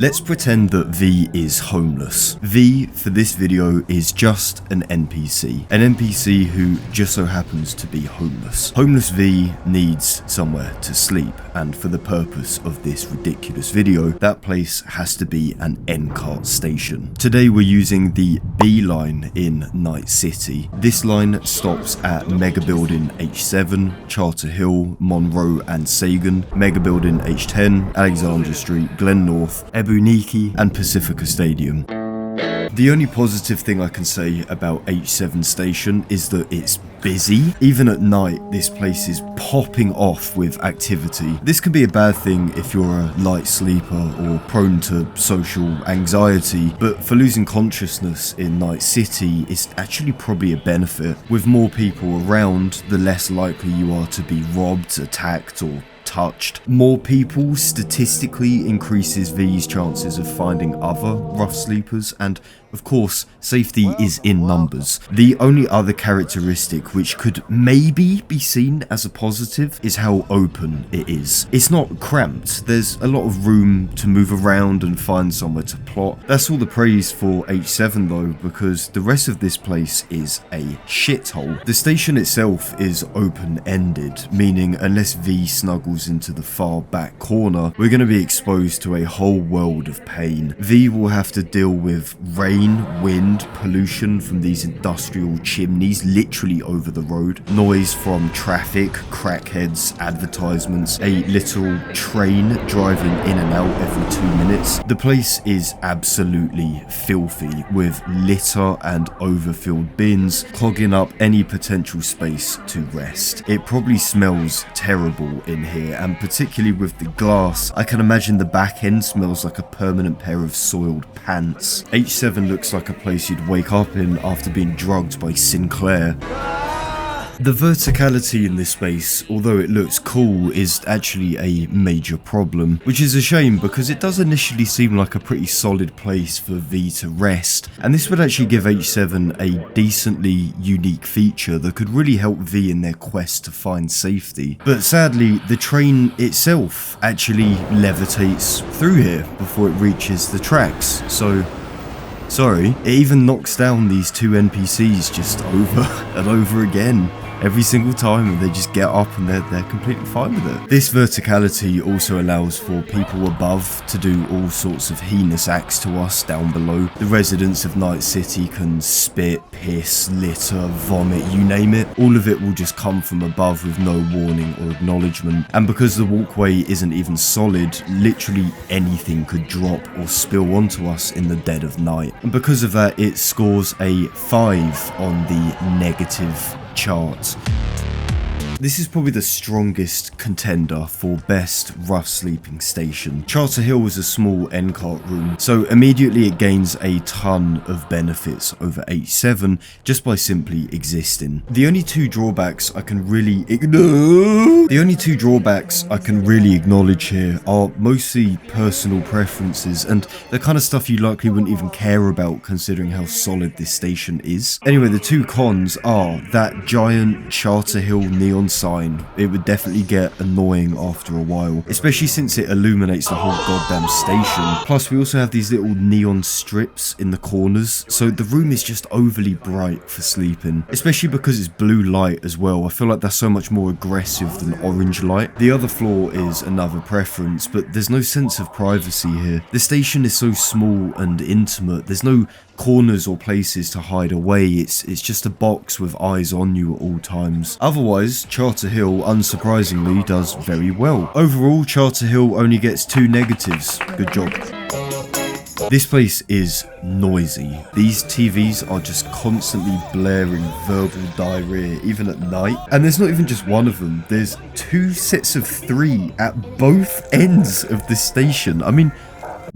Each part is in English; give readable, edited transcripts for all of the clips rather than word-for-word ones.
Let's pretend that V is homeless. V, for this video, is just an NPC. An NPC who just so happens to be homeless. Homeless V needs somewhere to sleep, and for the purpose of this ridiculous video, that place has to be an H10 station. Today we're using the B line in Night City. This line stops at Mega Building H7, Charter Hill, Monroe and Sagan, Mega Building H10, Alexandra Street, Glen North, Ebuniki and Pacifica Station. The only positive thing I can say about H10 Station is that it's busy. Even at night, this place is popping off with activity. This can be a bad thing if you're a light sleeper or prone to social anxiety, but for losing consciousness in Night City, it's actually probably a benefit. With more people around, the less likely you are to be robbed, attacked or touched. More people statistically increases V's chances of finding other rough sleepers, and of course, safety is in numbers. The only other characteristic which could maybe be seen as a positive is how open it is. It's not cramped, there's a lot of room to move around and find somewhere to plot. That's all the praise for H7 though, because the rest of this place is a shithole. The station itself is open-ended, meaning unless V snuggles into the far back corner, we're going to be exposed to a whole world of pain. V will have to deal with rain, wind, pollution from these industrial chimneys literally over the road, noise from traffic, crackheads, advertisements, a literal train driving in and out every 2 minutes. The place is absolutely filthy, with litter and overfilled bins clogging up any potential space to rest. It probably smells terrible in here, and particularly with the glass, I can imagine the back end smells like a permanent pair of soiled pants. H7 looks like a place you'd wake up in after being drugged by Sinclair. The verticality in this space, although it looks cool, is actually a major problem, which is a shame because it does initially seem like a pretty solid place for V to rest, and this would actually give H7 a decently unique feature that could really help V in their quest to find safety. But sadly, the train itself actually levitates through here before it reaches the tracks, so sorry, it even knocks down these two NPCs just over and over again. Every single time, and they just get up and they're completely fine with it. This verticality also allows for people above to do all sorts of heinous acts to us down below. The residents of Night City can spit, piss, litter, vomit, you name it. All of it will just come from above with no warning or acknowledgement. And because the walkway isn't even solid, literally anything could drop or spill onto us in the dead of night. And because of that, it scores a 5 on the negative chart. This is probably the strongest contender for best rough sleeping station. Charter Hill is a small H10 room, so immediately it gains a ton of benefits over H7 just by simply existing. The only two drawbacks I can really acknowledge here are mostly personal preferences and the kind of stuff you likely wouldn't even care about considering how solid this station is. Anyway, the two cons are that giant Charter Hill neon sign. It would definitely get annoying after a while, especially since it illuminates the whole goddamn station. Plus we also have these little neon strips in the corners, so the room is just overly bright for sleeping, especially because it's blue light as well. I feel like that's so much more aggressive than orange light. The other flaw is another preference, but there's no sense of privacy here. The station is so small and intimate, there's no corners or places to hide away. It's just a box with eyes on you at all times. Otherwise, Charter Hill, unsurprisingly, does very well. Overall, Charter Hill only gets 2 negatives. Good job. This place is noisy. These TVs are just constantly blaring verbal diarrhea, even at night. And there's not even just one of them. There's 2 sets of 3 at both ends of the station. I mean,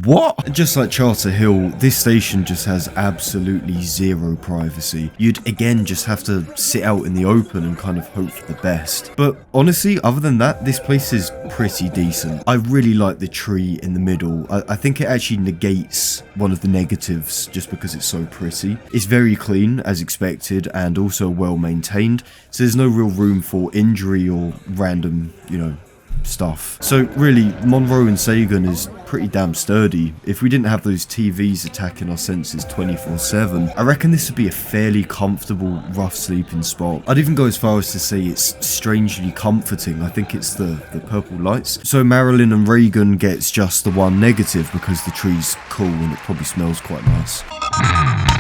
what? Just like Charter Hill, this station just has absolutely zero privacy. You'd again just have to sit out in the open and kind of hope for the best. But honestly, other than that, this place is pretty decent. I really like the tree in the middle. I think it actually negates one of the negatives just because it's so pretty. It's very clean as expected and also well maintained, so there's no real room for injury or random, stuff. So really, Monroe and Sagan is pretty damn sturdy. If we didn't have those TVs attacking our senses 24/7, I reckon this would be a fairly comfortable, rough sleeping spot. I'd even go as far as to say it's strangely comforting. I think it's the purple lights. So Marilyn and Reagan gets just the one negative because the tree's cool and it probably smells quite nice.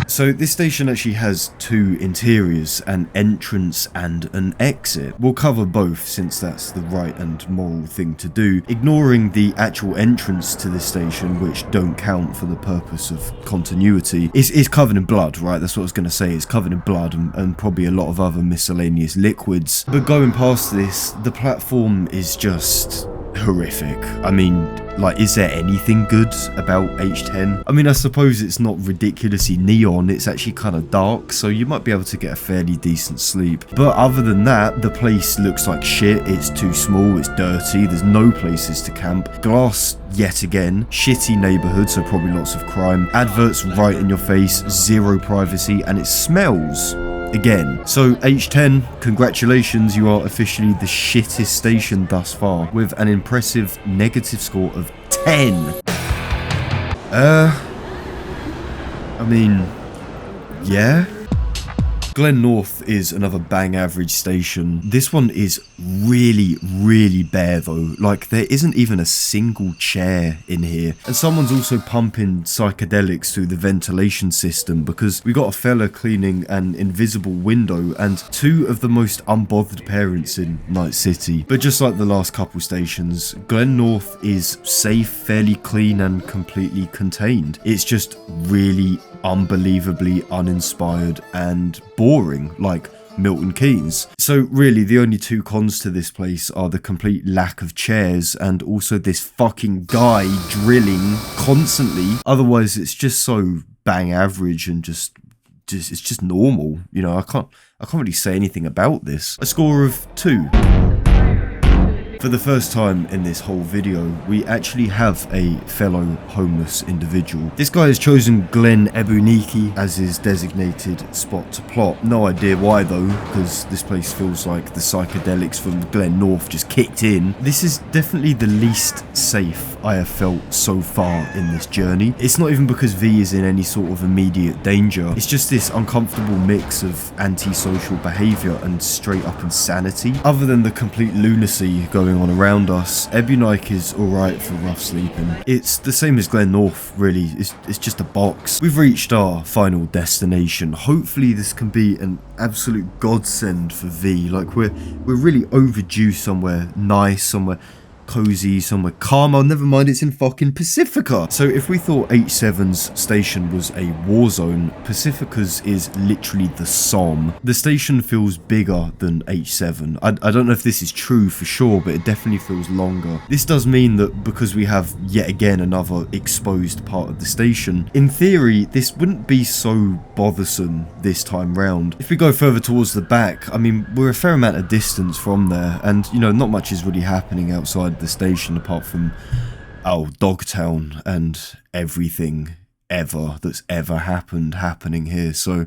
So this station actually has two interiors, an entrance and an exit. We'll cover both since that's the right and moral thing to do, ignoring the actual entrance to this station, which don't count for the purpose of continuity. It's covered in blood, right? That's what I was going to say. It's covered in blood and probably a lot of other miscellaneous liquids. But going past this, the platform is just horrific. I mean, like, is there anything good about H10? I mean, I suppose it's not ridiculously neon, it's actually kind of dark, so you might be able to get a fairly decent sleep. But other than that, the place looks like shit, it's too small, it's dirty, there's no places to camp. Glass, yet again, shitty neighborhood, so probably lots of crime. Adverts right in your face, zero privacy, and it smells. Again. So H10, congratulations, you are officially the shittest station thus far, with an impressive negative score of 10. I mean, yeah. Glen North is another bang average station. This one is really bare though. Like, there isn't even a single chair in here. And someone's also pumping psychedelics through the ventilation system because we got a fella cleaning an invisible window and two of the most unbothered parents in Night City. But just like the last couple stations, Glen North is safe, fairly clean and completely contained. It's just really unbelievably uninspired and boring, like Milton Keynes. So really, the only two cons to this place are the complete lack of chairs and also this fucking guy drilling constantly. Otherwise, it's just so bang average and just it's just normal. You know, I can't really say anything about this. A score of 2. For the first time in this whole video, we actually have a fellow homeless individual. This guy has chosen Glen Ebunike as his designated spot to plot. No idea why though, because this place feels like the psychedelics from Glen North just kicked in. This is definitely the least safe I have felt so far in this journey. It's not even because V is in any sort of immediate danger. It's just this uncomfortable mix of antisocial behaviour and straight up insanity. Other than the complete lunacy going on around us, Ebunike is alright for rough sleeping. It's the same as Glen North, really. It's just a box. We've reached our final destination. Hopefully this can be an absolute godsend for V. Like, we're really overdue somewhere nice, somewhere cozy, somewhere calm. Oh, never mind, it's in fucking Pacifica. So if we thought H7's station was a war zone, Pacifica's is literally the Somme. The station feels bigger than H7. I don't know if this is true for sure, but it definitely feels longer. This does mean that because we have yet again another exposed part of the station, in theory this wouldn't be so bothersome this time round. If we go further towards the back, I mean, we're a fair amount of distance from there, and you know, not much is really happening outside the station apart from Dogtown and everything ever that's ever happening here. So,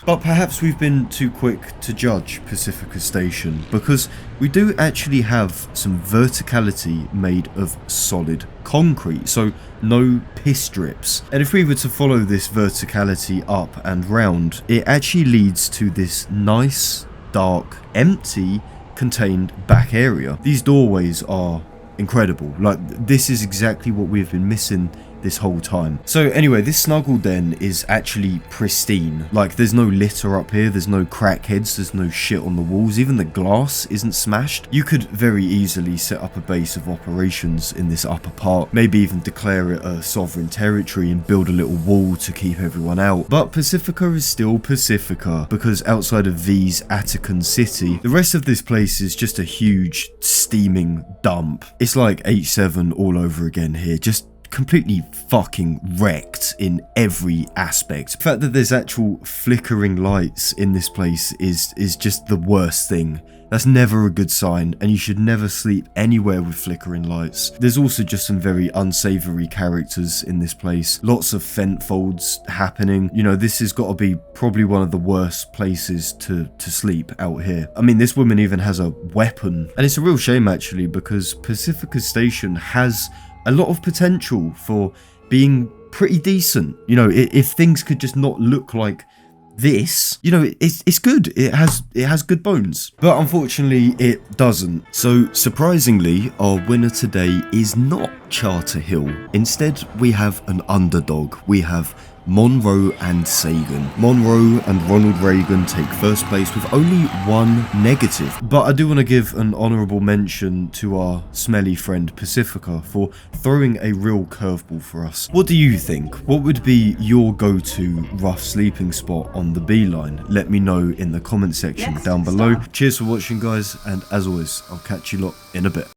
but perhaps we've been too quick to judge Pacifica Station, because we do actually have some verticality made of solid concrete, so no piss drips. And if we were to follow this verticality up and round, it actually leads to this nice, dark, empty, contained back area. These doorways are incredible. Like, this is exactly what we've been missing this whole time. So anyway, this snuggle den is actually pristine. Like, there's no litter up here, there's no crackheads, there's no shit on the walls, even the glass isn't smashed. You could very easily set up a base of operations in this upper part, maybe even declare it a sovereign territory and build a little wall to keep everyone out. But Pacifica is still Pacifica, because outside of V's Attican city, the rest of this place is just a huge steaming dump. It's like H7 all over again here, just completely fucking wrecked in every aspect. The fact that there's actual flickering lights in this place is just the worst thing That's never a good sign, and you should never sleep anywhere with flickering lights. There's also just some very unsavory characters in this place. Lots of fent folds happening. You know, this has got to be probably one of the worst places to sleep out here. I mean, this woman even has a weapon, and it's a real shame actually, because Pacifica Station has a lot of potential for being pretty decent. You know, if things could just not look like this, you know, it's good. It has good bones, but unfortunately it doesn't. So surprisingly, our winner today is not Charter Hill. Instead, we have an underdog. We have Monroe and Sagan. Monroe and Ronald Reagan take first place with only 1 negative. But I do want to give an honourable mention to our smelly friend Pacifica for throwing a real curveball for us. What do you think? What would be your go-to rough sleeping spot on the beeline? Let me know in the comment section down below. Cheers for watching, guys, and as always, I'll catch you lot in a bit.